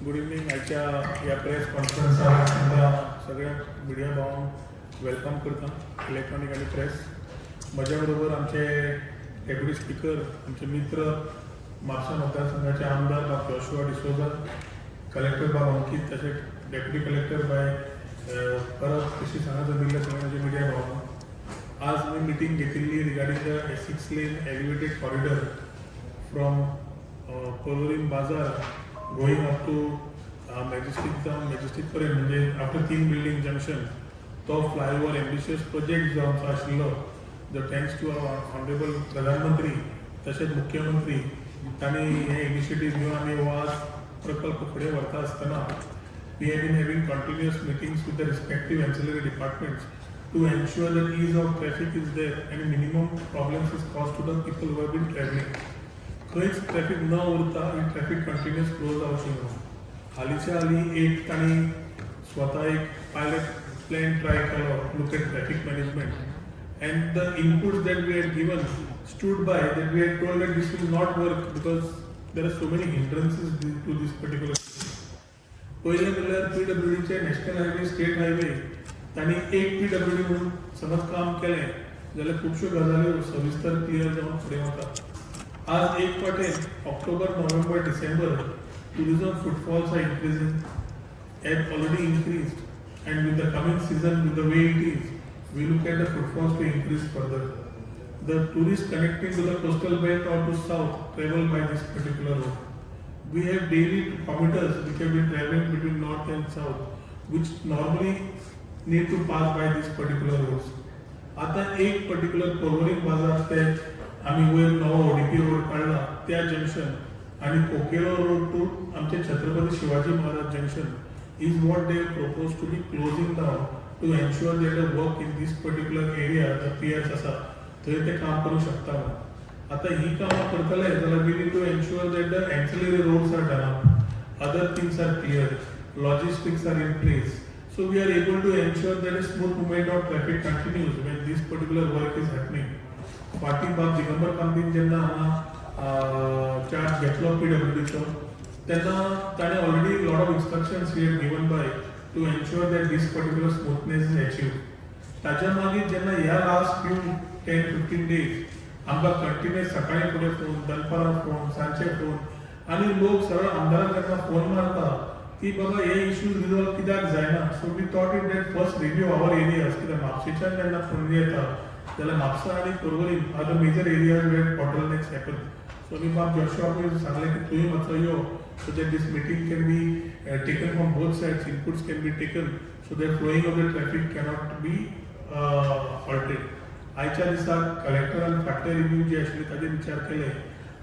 Good evening. आजच्या या press कॉन्फरन्सात सगळ्या मिडिया भावांक वेलकम करता, इलेक्ट्रॉनिक आणि प्रेस. माझ्याबरोबर आमचे डेप्युटी स्पीकर, आमचे मित्र, म्हापसा मतदारसंघाचे आमदार डॉ. जोशुआ डिसोजा, कलेक्टर बाब अंकित, तसेच डेप्युटी कलेक्टर बाय परत कशी सांगायचं दिल्ल्या सगळ्या माझे मिडिया भावांक. आज मी मिटींग घेतिल्ली regarding the 6 lane elevated corridor from Porvorim बाजार गोईंग अप टू मॅजेस्टिक जाऊन मॅजेस्टिकपर्यंत, म्हणजे आफ्टर 3 बिल्डिंग जंक्शन तो फ्लायओव्हर एम्बिशियस प्रोजेक्ट जो आमचो आशिल्लो, जो थँक्स टू आवर ऑनरेबल प्रधानमंत्री तसेच मुख्यमंत्री तांणी हे इनिशिएटीव घेवन आमी हो आज प्रकल्प फुडें व्हरता आसतना we have been having continuous meetings with the respective ancillary departments to ensure that ease of traffic is there and minimum problems is caused to the people who have been traveling. खंयच traffic न उरता आनी traffic continuous flow जावचें म्हणून हालींच्या हालीं एक तांणी स्वता एक पायलट प्लॅन ट्राय केलो, look at traffic management, and the inputs that we had given stood by that we had told that this will not work because there are so many hindrances to this particular. पहिले म्हणल्यार PWDचे national highway, state highway तांणी एक PWD म्हणून समज काम केलें जाल्यार खुबश्यो गजाल्यो सविस्तर क्लियर जावन फुडें वता. आज एक फावटें October, November, December tourism footfalls are increasing, have already increased, and with the coming season, with the way it is, we look at the footfalls to increase further. The tourists connecting to the coastal belt or to south travel by this particular road. We have daily commuters which have been traveling between north and south, which normally need to pass by these particular roads. आता एक particular Porvorim बाजार ते आम्ही वयर नवो ODP road काढला त्या junction आणि कोकेरो रोड टू आमचे Chhatrapati Shivaji Maharaj junction is what they propose to be closing down to ensure that the work in this particular area, the piers आसा थंय ते काम करू शकता. आता ही कामां करतले जाल्यार we need to ensure that the ancillary roads are done up, other things are clear, logistics are in place, so we are able to ensure that a smooth movement of traffic continues when this particular work is happening. फाटी बाब दिगंबर कामतीन जेन्ना हांगा charge घेतलो PWDचो तेन्ना ताणें already lot of instructions he had given by to ensure that these particular smoothness is achieved. ताच्या मागीर जेन्ना ह्या लास्ट फ्यू 10-15 डेज आमकां कंटिन्युअस सकाळी फुडें फोन, दनपारां फोन, सांजचे फोन आनी लोक सरळ आमदाराक जेन्ना फोन मारता की बाबा हे इश्यूज रिजॉल्व कित्याक जायना. So we thought it that first review our areas, कित्याक म्हापशेच्यान जेन्ना फोन येता जाल्यार म्हापसा आनी Porvorim are the major areas वेर बॉटलनेक्स हॅपन. सो मी बाब जोशुआक सांगलें की तुवें मातसो यो so that this meeting can be taken from both sides, inputs can be taken so that flowing of the traffic cannot be halted. आयच्या दिसाक कलेक्टरान फाटले रिव्यू जे आशिल्ले ताजे विचार केले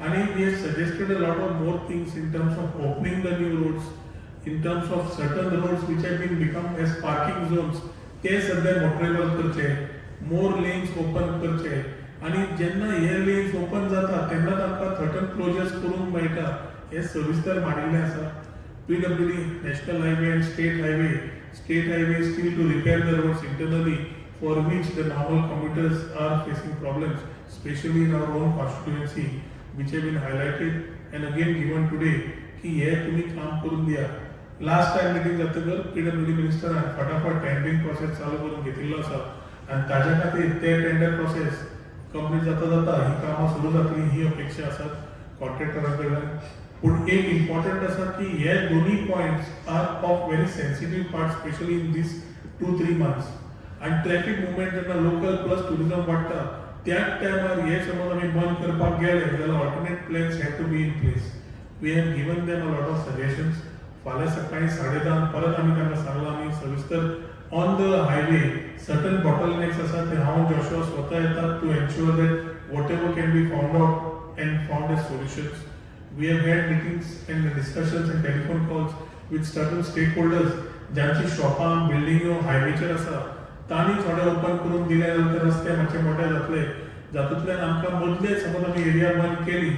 आनी we have suggested a lot of more things in terms of opening the new roads, in terms of certain roads which have been become as parking zones ते सध्या मोटरेबल करचे, मोर लेन्स ओपन करचे आनी जेन्ना हे लेन्स ओपन जाता तेन्ना तांकां थर्टन क्लोजर्स करूंक मेळटा हे सविस्तर मांडिल्लें आसा. PWD national highway and state highway still to repair the roads internally for which the normal commuters are facing problems, especially in our own constituency, which have been highlighted and again given today कि हे तुम्ही काम करून दिया. Last time meeting जातकर PWD मिनिस्टरान फटाफट tendering process चालू करून घेतिल्लो आसा आनी ताज्या खातीर ते टेंडर प्रोसेस कंप्लीट जाता जाता ही कामां सुरू जातली ही अपेक्षा आसात कॉन्ट्रॅक्टरा कडल्यान. पूण एक इम्पॉर्टंट आसा की हे दोन्ही points are of very sensitive part, especially in these 2-3 months. आणि ट्रॅफिक मुवमेंट जेन्ना लोकल प्लस टुरिझम वाडटा त्याच टायमार हे समज आमी बंद करपाक गेले जाल्यार alternate plans have to be in place. We have given them a lot of suggestions. फाल्यां सकाळी 10:30 परत आमी तांकां सांगलां आमी सविस्तर on the highway certain bottlenecks आसा ते हांव जोशुआ स्वता येतात to ensure that whatever can be found out and found as solutions. We have had meetings and discussions and telephone calls with certain stakeholders ज्यांची शॉपां बिल्डिंग्यो हायवेचेर आसा तांणी थोडे ओपन करून दिले जाल्यार रस्ते मातशे मोठे जातले. जातूंतल्यान आमकां मदले समज आमी एरिया बंद केली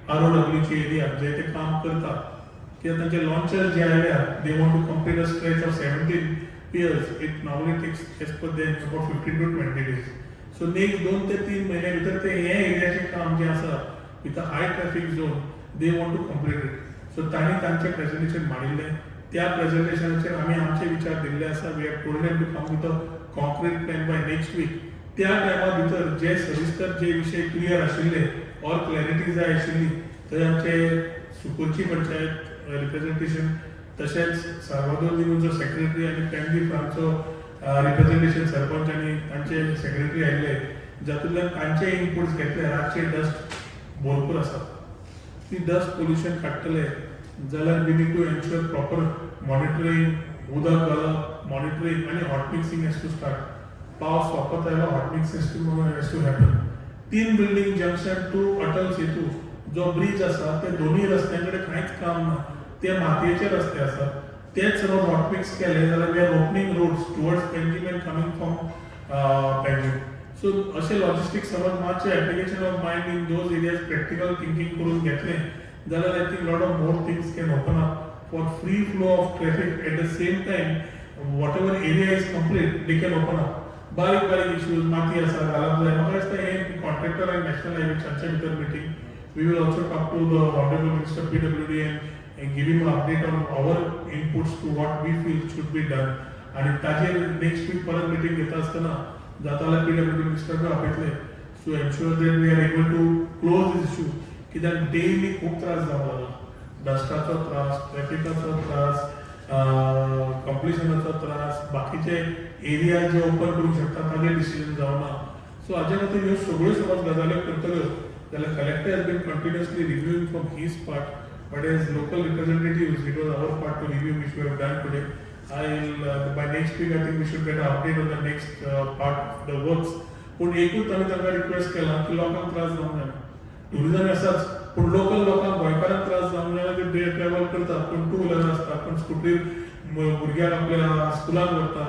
ROWची एरिया जे ते काम करता कित्याक तांचे लॉन्चर्स जे आयल्या they want to complete a stretch of 17 piers. It normally takes as per them about 15 to 20 days. So next 2 ते 3 महिने भितर ते हे एरियाचें काम जे आसा with a high traffic zone they want to complete it. So तांणी तांचें प्रेजेंटेशन मांडिल्लें त्या प्रेजेंटेशनाचेर आमी आमचे विचार दिल्ले आसा we have told them to come with a concrete plan by next week त्या टायमा भितर जे सविस्तर जे विशय क्लियर आशिल्ले ऑर क्लॅरिटी जाय आशिल्ली थंय आमचे सुकुलची पंचायत रिप्रेझेंटेशन तशेंच सार्वजनिक सेक्रेटरी आनी पेंडी आमचो रिप्रेझेंटेशन सरपंच आनी तांचे सेक्रेटरी आयिल्ले जातूंतल्यान तांचे इनपुट्स घेतले रातचे डस्ट भरपूर आसा ती डस्ट पोल्युशन काडटले जाल्यार we need to ensure proper monitoring उदक घालप मॉनिटरींग आनी hot mixing has to start पावस वापरता आयलो hot mixing has to happen 3 building junction to Atal Setu जो ब्रिज आसा ते दोन्ही रस्त्यांकडे कांयच काम ना ते मातयेचे रस्ते आसात तेच रोड हॉट मिक्स केले जाल्यार we are opening roads towards Panjim and coming from Panjim so अशें लॉजिस्टिक्स समज मातशें application of mind in those areas practical thinking करून घेतलें जाल्यार I think lot of more things can open up for free flow of traffic at the same time whatever area is complete they can open up बारीक बारीक issues माती आसा घालप जाय म्हाका दिसता हे कॉन्ट्रॅक्टर आनी नॅशनल हायवेच्या भितर meeting we will also talk to the honourable minister PWD and give him an update on our inputs to what we feel should be done आणि ताजेर नेक्स्ट वीक परत मिटींग घेता आसतना जाता जाल्यार PWD मिनिस्टरका आपयतले so ensure that we are able to close this issue कित्याक डेली खूब त्रास जावंक लागला डस्टाचो त्रास ट्रॅफिकाचो त्रास कंप्लिशनाचो त्रास बाकीचे एरिया जे ओपन करूंक शकता ताजे डिसिजन जावना सो हाजे खातीर ह्यो सगळ्यो समज गजाल्यो करतल्यो जाल्यार collector has been continuously reviewing from his part but as local representatives it was our part to review which we have done today. By next week I think we should get an update on the next part of the works. पण एकूच आम्ही तांकां request केला की लोकांक त्रास जावंक जायना टुरिजम आसाच पूण लोकल लोकांक गोंयकारांक त्रास जावंक जायना ते डे ट्रॅव्हल करतात कोण टू व्हिलर आसता कोण स्कुटीर भुरग्यांक आपल्या स्कुलाक व्हरता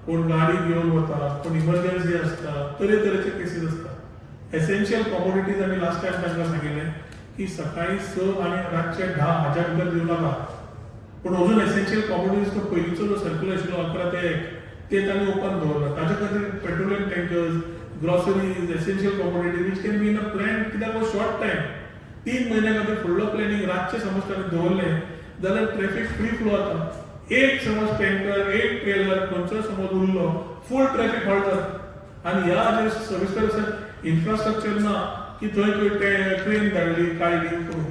कोण गाडी घेवन वता कोण इमर्जन्सी आसता तरेतरेचे केसीस आसता एसेन्शियल कमोडिटीज आमी लास्ट टायम तांकां सांगिल्लें की सकाळी 6 आणि रातचे 10 हाच्या भितर दिवं नाका पूण अजून एसेन्शियल कमोडिटीजचो पयलींचो जो सर्क्युलर आशिल्लो 11 ते 1 ते तांणी ओपन दवरला ताचे खातीर petroleum tankers groceries essential commodities which can be in a plan कित्याक वो शॉर्ट टायम 3 म्हयन्या खातीर फुडलो प्लॅनिंग रातचे समज ताणें दवरलें जाल्यार ट्रॅफिक फ्री फ्लो जाता एक समज टँकर एक ट्रेलर खंयचो समज उरलो फूल ट्रॅफिक हॉल्ट जाता आनी ह्या हाजेर सविस्तर इन्फ्रास्ट्रक्चर ना की थंय ट्रेन धाडली काडली करून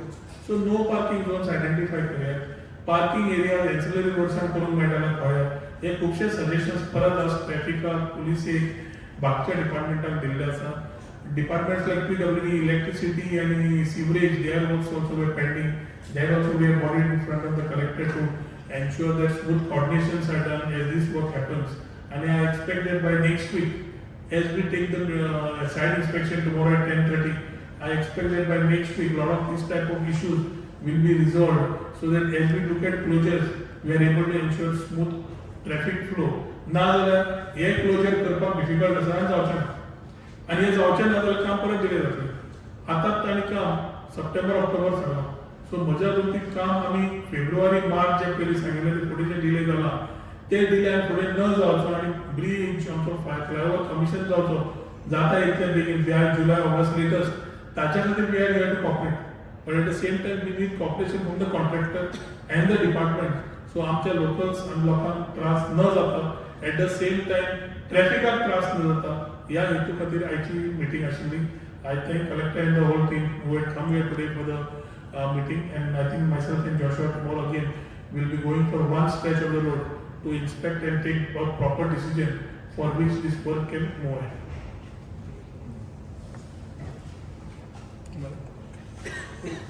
so no parking zones identify करात पार्किंग एरिया एन्सिलरी रोड्सान करून मेळटाले पळयात हे खुबशे सजेशन्स परत आज ट्रॅफिकाक पुलिसेक बाकीच्या डिपार्टमेंटाक दिल्ले आसा डिपार्टमेंट्स लायक PWD इलेक्ट्रिसिटी आनी sewerage they are also way pending that also we are bodied in front of the collector to ensure that smooth coordinations are done as these work happens आनी I expect that by next week as we take the site inspection tomorrow at 10:30 I expect that by next week a lot of this type of issues will be resolved so that as we look at closures we are able to ensure smooth traffic flow ना जाल्यार हे closure करपाक difficult आसा आनी जावचें ना आनी हे जावचें ना जाल्यार काम परत दिलें जातलें आतांच तांणी काम सप्टेंबर ऑक्टोबर सांगलां सो म्हज्या वतीन काम आमी फेब्रुवारी मार्च जे पयलीं सांगिल्लें ते फुडें जे डिले जाला ते डिले आनी फुडें न जावचो आनी ब्रिज आमचो फ्लायओव्हर कमिशन जावचो जाता इतल्या बेगीन जुलय ऑगस्ट लेटस्ट ताच्या खातीर we are here to cooperate but at the same time we need cooperation from the contractor and the department so आमच्या लोकल्स आनी लोकांक त्रास न जाता एट द सेम टायम ट्रॅफिकाक त्रास न जाता ह्या हेतू खातीर आयची मिटींग आशिल्ली I thank collector and the whole team who had come here today for the meeting and I think myself and Joshua tomorrow again will be going for one stretch of the road to inspect and take a proper decision for which this work can move ahead.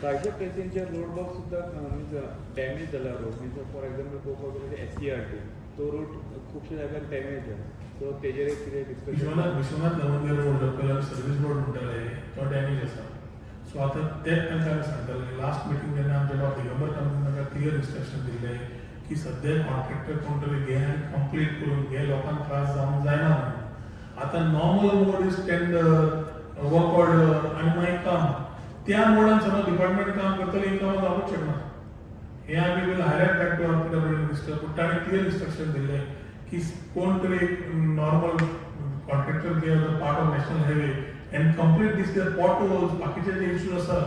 कायच्या प्लेसींचे road box सुद्धा damage जाला road म्हणजे for example पळोवपाक गेल्यार SCRT तो road खुबशे जाग्यार डॅमेज आहे सो तेजेर कितें discussion Vishwanath Navandar road local service road म्हणटाले तो डॅमेज आसा सो आतां तेच तांकां सांगताले लास्ट मिटींग जेन्ना आमचे बाब दिगंबर कंपनी तांकां क्लियर इंस्ट्रक्शन दिल्ले की सध्या कॉन्ट्रॅक्टर कोण तरी घे आनी कंप्लीट करून घे लोकांक त्रास जावंक जायना म्हणून आतां normal mode is tender work order आनी मागीर काम त्या मोडान समज डिपार्टमेंट काम करतले ही कामां जावूंक शकना हे आमी will highlight back to our PWD minister पूण ताणें क्लियर इंस्ट्रक्शन दिल्लें की कोण तरी नॉर्मल कॉन्ट्रॅक्टर घे as a part of national highway and complete these their potholes बाकीचे जे इश्यूज आसा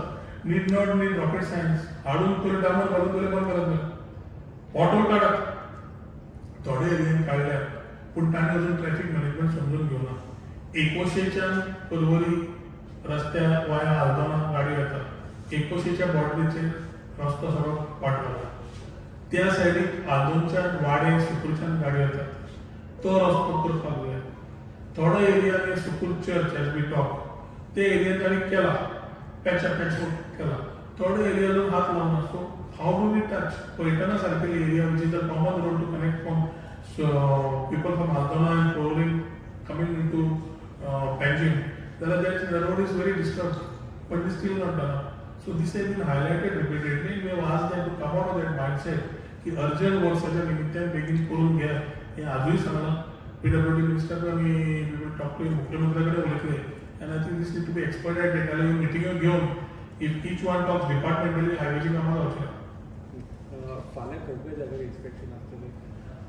need not need rocket science हाडून तुला डांबर घालून तुला बंद करत नाही ऑटो काढत थोडे एरियन काढल्या पण ताणें अजून ट्रॅफिक मॅनेजमेंट समजून घेवना 2100च्या पर्वरी रस्त्या वाया आल्दोना गाडी येतात 2100च्या बॉर्डरीचेर रस्तो सगळो वाटला त्या सायडीक आल्दोनच्या वाडे सुकूरच्यान गाडी येतात तो रस्तो करपाक जाय थोडो एरिया सुकूर चर्च एज बी टॉक ते एरियान ताणें केला पॅच केला थोडो एरिया अजून हात लावना so how do we touch पळयतना सारकेले area which is the common road to connect from people from Aldona and Porvorim coming into Panjim, the road is very disturbed, but it's still not done. So this has been highlighted repeatedly. We have asked them to come out of that mindset की urgent work च्या निमित्तान बेगीन करून घ्या हे आजूय सांगला PWD minister आम्ही we will talk to मुख्यमंत्र्याकडे उलयतले and I think this need to be expedited. त्याला मीटिंग घेऊन if each one talks departmentally हायवेची कामां जावची फाल्यां खंय जाग्यार इन्स्पेक्शन आसतलें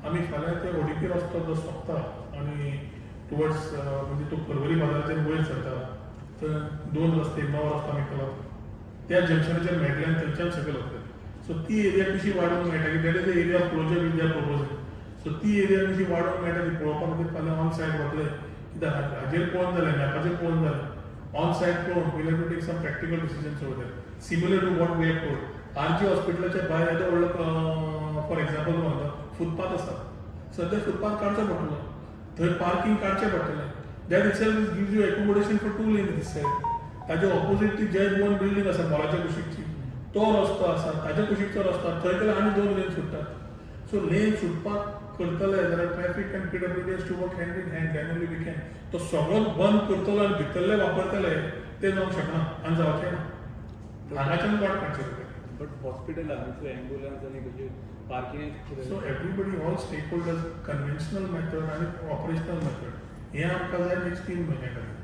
आम्ही फाल्यां ते ओडीपी रस्तो जो सोंपता आणि टुवर्ड्स म्हणजे तो पर्वरी बाजाराचेर वयर सरता तर 2 रस्ते नवो रस्तो आमी केलो त्या जंक्शनाचेर मेळटल्यान थंयच्यान सकयल वतले सो ती एरिया कशी वाडोवंक मेळटा की that is the area of closure with their proposal so ती एरिया कशी वाडोवंक मेळटा ती पळोवपा खातीर फाल्यां ऑन सायड वतले कित्याक हाजेर पळोवन जालें मॅपाचेर पळोवन जालें ऑन सायड पळोवन we have to take some practical decisions over there similar to what we have told R G हॉस्पिटलाच्या भायर येदो व्हडलो फॉर एक्झाम्पल म्हणटा फुटपाथ आसा सध्या फुटपाथ काडचो पडटलो थंय पार्किंग काडचें पडटलें that itself gives you accommodation for 2 lanes this said ताजे ऑपोजीट ती जय भुवन बिल्डींग आसा मॉलाच्या कुशीकची तो रस्तो आसा ताज्या कुशीकचो रस्तो थंय गेल्यार आनी 2 लेन सुट्टात सो लेन सुटपाक करतले जाल्यार traffic and PWD has to work hand in hand then only we can तो सगळो बंद करतलो आनी भितरले वापरतले ते जावंक शकना आनी जावचें ना हांगाच्यान वाट काडचें पडटलें बट हॉस्पिटल आनी एम्ब्युलन्स आनी कशें parking So everybody, all stakeholders, conventional method and operational method. Here आमकां जाय next 3 म्हयने खातीर.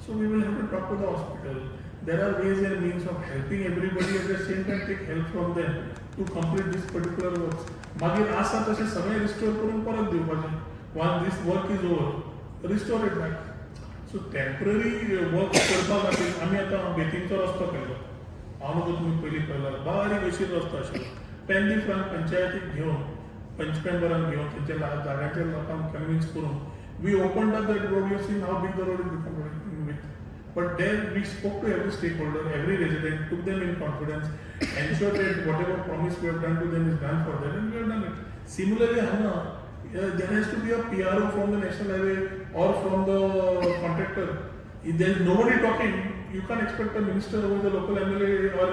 So we will have to talk to the hospital. There are ways and means of helping everybody at the same time take help from them to complete this particular works. मागीर आसा तशें सगळें restore करून परत दिवपाचें. Once this work is over, restore it back. So temporary work करपा खातीर आमी आतां बेतींचो रस्तो केल्लो. हांव नको तुमी पयलीं पळयला बारीक अशीर रस्तो आशिल्लो. पेंडी फ्रंट पंचायतीक घेवन पंचमेंबरांक घेवन तेंच्या जाग्याचेर लोकांक कन्विन्स करून we open up that road you seen how big the road is become with but there we spoke to every stakeholder every resident took them in confidence ensure that whatever promise we have done to them is done for them and we have done it similarly हांगा there has to be a PRO from the national highway or from the contractor if there is nobody talking you can't expect a minister or the local MLA or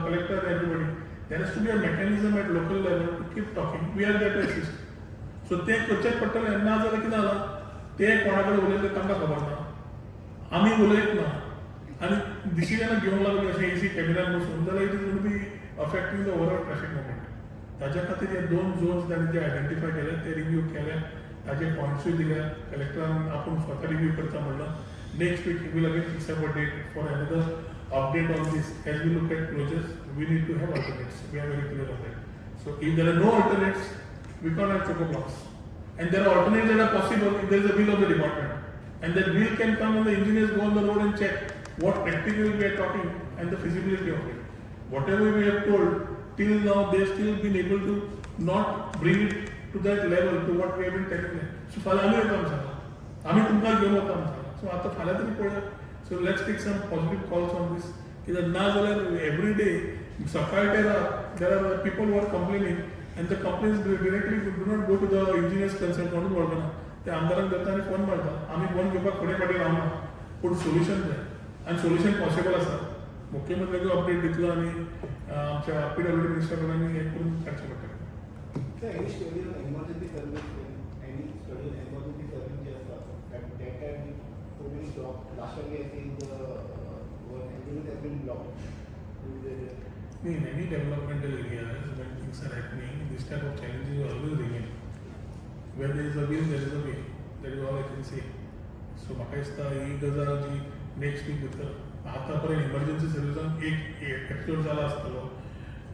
collector everybody. There has to be a mechanism at local level to keep talking. We are there to assist. So ते करचेच पडटले ना जाल्यार कितें जालां ते कोणाकडे उलयले तांकां खबर ना आमी उलयत ना आनी डिसिजनां घेवंक लागली अशें AC कॅबिनान बसून जाल्यार it is going to be affecting the overall traffic movement ताच्या खातीर हे 2 झोन्स तांणी जे आयडेंटिफाय केले ते रिव्यू केले ताजे पॉयंट्सूय दिल्या कलेक्टरान आपूण स्वता रिव्यू करता म्हणलं next week we will again fix up a date for another update on this. As we look at closures, we need to have alternates. We are very clear on that. So if there are no alternates, we can't have choco blocks. And there are alternates that are possible if there is a will of the department. And that will can come when the engineers go on the road and check what practically we are talking and the feasibility of it. Whatever we have told, till now they have still been able to not bring it to that level to what we have been telling them. So फाल्यां आमी येता सांगला आमी तुमकां घेवन वता सांगला so आतां फाल्यां तरी पळया so let's take some positive calls on these कित्याक ना जाल्यार एवरी डे सकाळ ते रात there are people were complaining and the complaints directly do not go to the engineers consult म्हणून वळखना ते आमदारांक देता आनी फोन मारता आमी फोन घेवपाक फुडें फाटीं रावना पूण सोल्युशन जाय आनी सोल्युशन पॉसिबल आसा मुख्यमंत्र्याक अपडेट दितलो आनी आमच्या PWD मिनिस्टर कडल्यान हें करून काडचें पडटलें Any study on emergency service, any study on emergency service just at that time COVID stopped. Last time we have seen the ambulance has been blocked. In any developmental areas, when things are happening, this type of challenges always remain. Where there is a will, there is a way. That is all I can say. So, म्हाका दिसता ही गजाल जी next weak भितर आतां पर्यंत emergency सर्विसान एक episode जाला आसतलो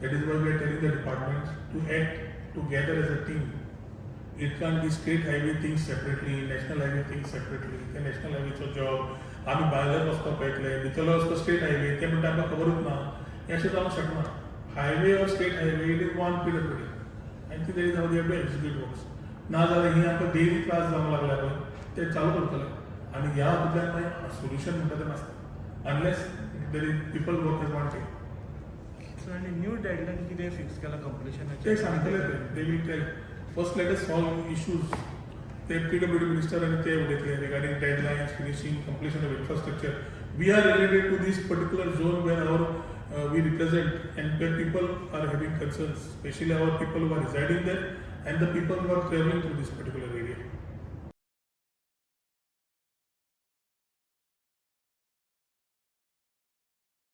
that is why we are telling the departments to act together as a team. It can't be state highway things separately, national highway things separately. The national highwayचो job आमी भायलो रस्तो पळयतले भितरलो रस्तो स्टेट हायवे ते म्हणटा आमकां खबरूच ना अशें जावंक शकना highway or state highway it is one PWD आनी ती तेरी जावन एवढे एक्झिक्यूट वर्क्स ना जाल्यार ही आमकां डेली क्लास जावंक लागल्या पळय ते चालू करतले आनी ह्या बद्दल मागीर सोल्युशन म्हणटा तें नासता unless there is people work as one team so आनी न्यू डेडलायन कितें फिक्स केला कंप्लिशनाचे ते सांगतले ते will tell first let us solve issues ते PWD मिनिस्टर आनी ते उलयतले regarding deadlines finishing completion of infrastructure we are related to these particular zone where our we represent and where people are having concerns, especially our people who are residing there and the people who are traveling through this particular area.